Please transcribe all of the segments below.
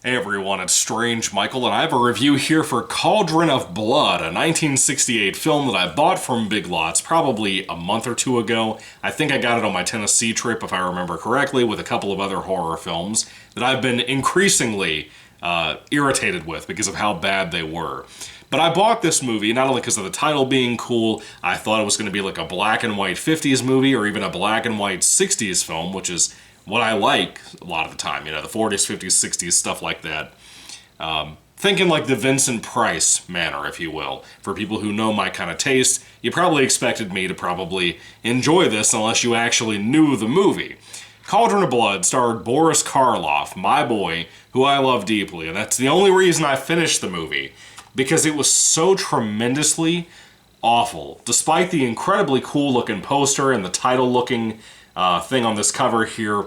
Hey everyone, it's Strange Michael, and I have a review here for Cauldron of Blood, a 1968 film that I bought from Big Lots probably a month or two ago. I think I got it on my Tennessee trip, if I remember correctly, with a couple of other horror films that I've been increasingly irritated with because of how bad they were. But I bought this movie not only because of the title being cool, I thought it was going to be like a black and white 50s movie or even a black and white 60s film, which is what I like a lot of the time, the 40s, 50s, 60s, stuff like that. Thinking like the Vincent Price manner, if you will. For people who know my kind of taste, you probably expected me to probably enjoy this unless you actually knew the movie. Cauldron of Blood starred Boris Karloff, my boy, who I love deeply, and that's the only reason I finished the movie, because it was so tremendously awful. Despite the incredibly cool-looking poster and the title-looking thing on this cover here,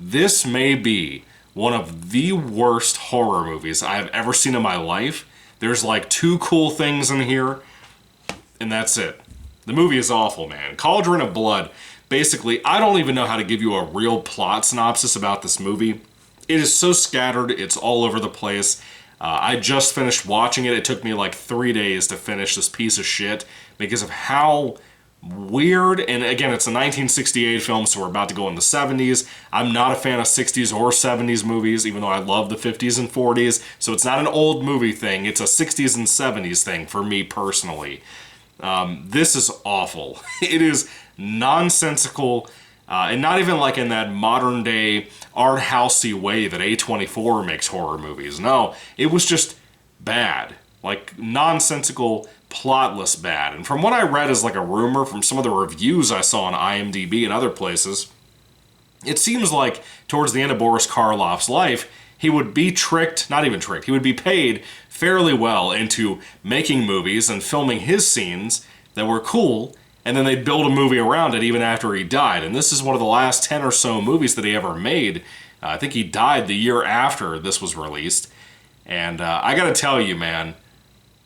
this may be one of the worst horror movies I have ever seen in my life. There's like two cool things in here, and that's it. The movie is awful, man. Cauldron of Blood, basically, I don't even know how to give you a real plot synopsis about this movie. It is so scattered, it's all over the place. I just finished watching it. It took me like 3 days to finish this piece of shit because of how weird, and again, it's a 1968 film, so we're about to go in the 70s. I'm not a fan of 60s or 70s movies, even though I love the 50s and 40s, so it's not an old movie thing, it's a 60s and 70s thing for me personally. This is awful. It is nonsensical, and not even like in that modern day art housey way that A24 makes horror movies. No, it was just bad. Like nonsensical, plotless bad. And from what I read as like a rumor from some of the reviews I saw on IMDb and other places, it seems like towards the end of Boris Karloff's life, he would be tricked, not even tricked, he would be paid fairly well into making movies and filming his scenes that were cool, and then they'd build a movie around it even after he died. And this is one of the last 10 or so movies that he ever made. I think he died the year after this was released. And I gotta tell you, man,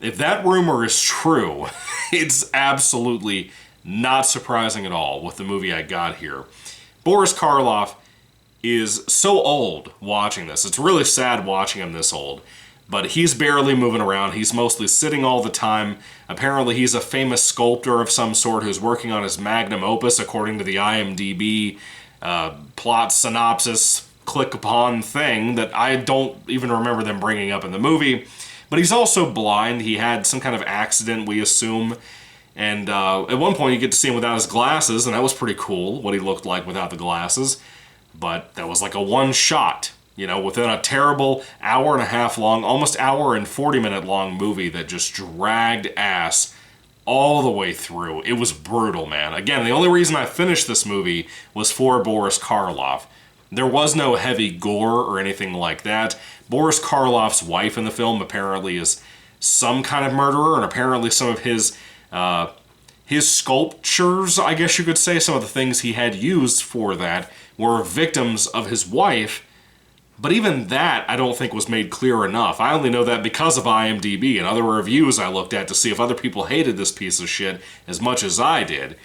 if that rumor is true, it's absolutely not surprising at all with the movie I got here. Boris Karloff is so old watching this. It's really sad watching him this old. But he's barely moving around. He's mostly sitting all the time. Apparently he's a famous sculptor of some sort who's working on his magnum opus according to the IMDb plot synopsis click upon thing that I don't even remember them bringing up in the movie. But he's also blind. He had some kind of accident, we assume. And at one point you get to see him without his glasses, and that was pretty cool, what he looked like without the glasses. But that was like a one shot, within a terrible hour and a half long, almost hour and 40-minute long movie that just dragged ass all the way through. It was brutal, man. Again, the only reason I finished this movie was for Boris Karloff. There was no heavy gore or anything like that. Boris Karloff's wife in the film apparently is some kind of murderer, and apparently some of his sculptures, I guess you could say, some of the things he had used for that were victims of his wife. But even that, I don't think was made clear enough. I only know that because of IMDb and other reviews I looked at to see if other people hated this piece of shit as much as I did.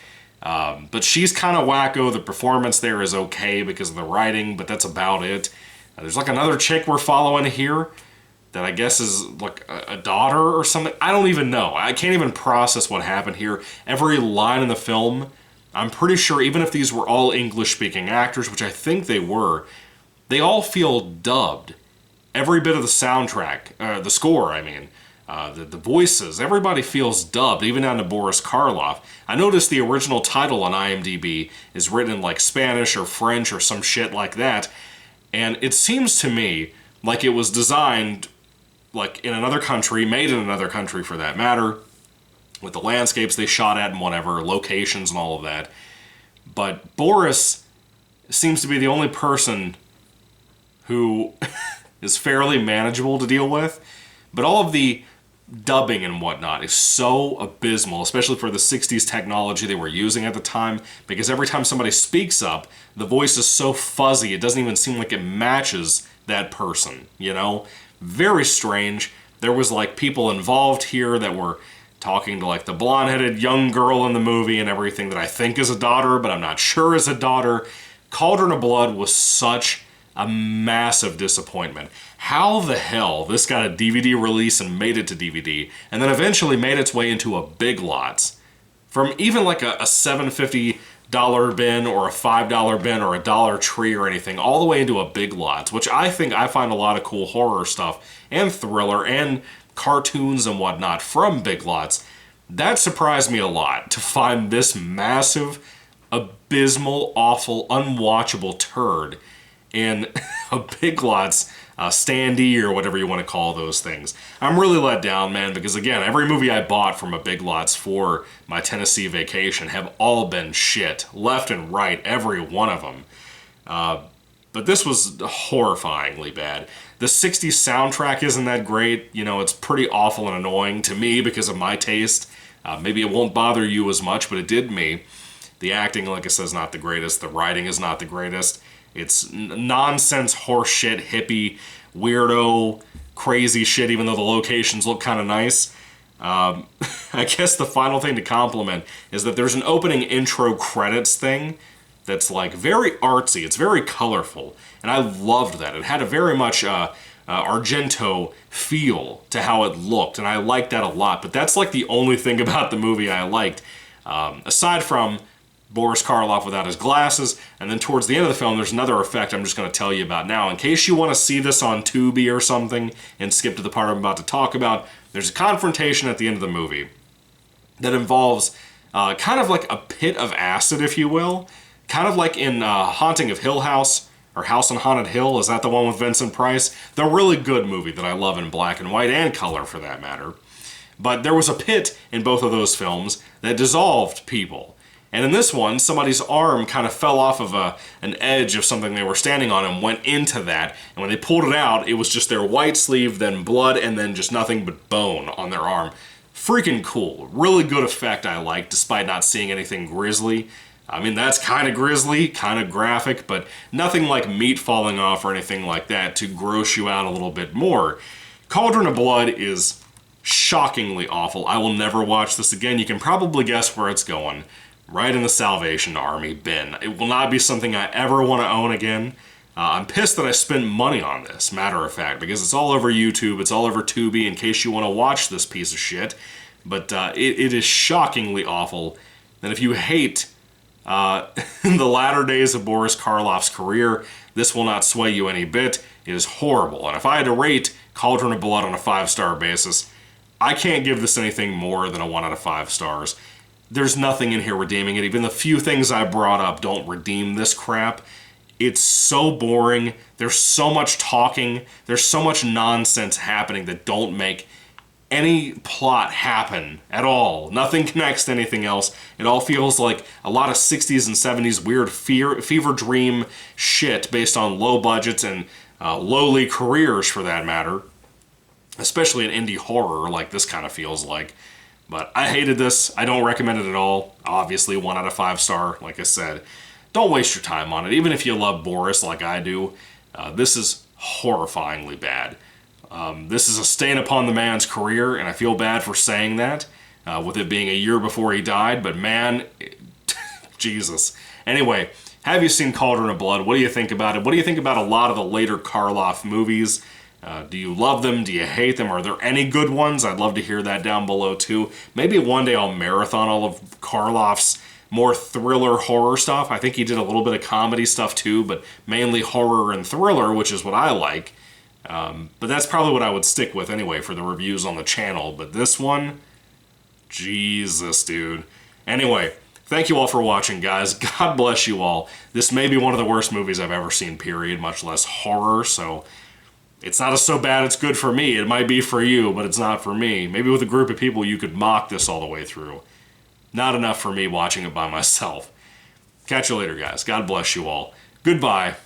But she's kind of wacko. The performance there is okay because of the writing, but that's about it. There's like another chick we're following here that I guess is like a daughter or something. I don't even know. I can't even process what happened here. Every line in the film, I'm pretty sure, even if these were all English-speaking actors, which I think they were, they all feel dubbed. Every bit of the soundtrack, the score, I mean, the voices, everybody feels dubbed, even down to Boris Karloff. I noticed the original title on IMDb is written in like Spanish or French or some shit like that, and it seems to me like it was designed like in another country, made in another country for that matter, with the landscapes they shot at and whatever, locations and all of that. But Boris seems to be the only person who is fairly manageable to deal with, but all of the dubbing and whatnot is so abysmal, especially for the 60s technology they were using at the time, because every time somebody speaks up, the voice is so fuzzy, it doesn't even seem like it matches that person, Very strange. There was like people involved here that were talking to like the blonde-headed young girl in the movie and everything that I think is a daughter, but I'm not sure is a daughter. Cauldron of Blood was such a massive disappointment. How the hell this got a DVD release and made it to DVD, and then eventually made its way into a Big Lots, from even like a $7.50 bin or a $5 bin or a Dollar Tree or anything, all the way into a Big Lots, which I find a lot of cool horror stuff and thriller and cartoons and whatnot from Big Lots. That surprised me a lot, to find this massive, abysmal, awful, unwatchable turd in a Big Lots standee or whatever you want to call those things. I'm really let down, man, because again, every movie I bought from a Big Lots for my Tennessee vacation have all been shit, left and right, every one of them. But this was horrifyingly bad. The 60s soundtrack isn't that great. You know, it's pretty awful and annoying to me because of my taste. Maybe it won't bother you as much, but it did me. The acting, like I said, is not the greatest. The writing is not the greatest. It's nonsense, horseshit, hippie, weirdo, crazy shit, even though the locations look kind of nice. I guess the final thing to compliment is that there's an opening intro credits thing that's like very artsy. It's very colorful, and I loved that. It had a very much Argento feel to how it looked, and I liked that a lot. But that's like the only thing about the movie I liked, aside from Boris Karloff without his glasses, and then towards the end of the film, there's another effect I'm just going to tell you about now. In case you want to see this on Tubi or something and skip to the part I'm about to talk about, there's a confrontation at the end of the movie that involves kind of like a pit of acid, if you will. Kind of like in Haunting of Hill House, or House on Haunted Hill. Is that the one with Vincent Price? The really good movie that I love in black and white and color, for that matter. But there was a pit in both of those films that dissolved people. And in this one, somebody's arm kind of fell off of an edge of something they were standing on and went into that. And when they pulled it out, it was just their white sleeve, then blood, and then just nothing but bone on their arm. Freaking cool. Really good effect I like, despite not seeing anything grisly. I mean, that's kind of grisly, kind of graphic, but nothing like meat falling off or anything like that to gross you out a little bit more. Cauldron of Blood is shockingly awful. I will never watch this again. You can probably guess where it's going. Right in the Salvation Army bin. It will not be something I ever want to own again. I'm pissed that I spent money on this, matter of fact, because it's all over YouTube, it's all over Tubi, in case you want to watch this piece of shit. But it is shockingly awful. And if you hate the latter days of Boris Karloff's career, this will not sway you any bit. It is horrible. And if I had to rate Cauldron of Blood on a 5-star basis, I can't give this anything more than a 1 out of 5 stars. There's nothing in here redeeming it. Even the few things I brought up don't redeem this crap. It's so boring. There's so much talking. There's so much nonsense happening that don't make any plot happen at all. Nothing connects to anything else. It all feels like a lot of 60s and 70s weird fever dream shit based on low budgets and lowly careers, for that matter. Especially in indie horror, like this kind of feels like. But I hated this. I don't recommend it at all. Obviously, 1 out of 5 star, like I said. Don't waste your time on it. Even if you love Boris like I do, this is horrifyingly bad. This is a stain upon the man's career, and I feel bad for saying that, with it being a year before he died, but man, Jesus. Anyway, have you seen Cauldron of Blood? What do you think about it? What do you think about a lot of the later Karloff movies? Do you love them? Do you hate them? Are there any good ones? I'd love to hear that down below too. Maybe one day I'll marathon all of Karloff's more thriller horror stuff. I think he did a little bit of comedy stuff too, but mainly horror and thriller, which is what I like. But that's probably what I would stick with anyway for the reviews on the channel. But this one, Jesus, dude. Anyway, thank you all for watching, guys. God bless you all. This may be one of the worst movies I've ever seen, period, much less horror, so it's not so bad it's good for me. It might be for you, but it's not for me. Maybe with a group of people you could mock this all the way through. Not enough for me watching it by myself. Catch you later, guys. God bless you all. Goodbye.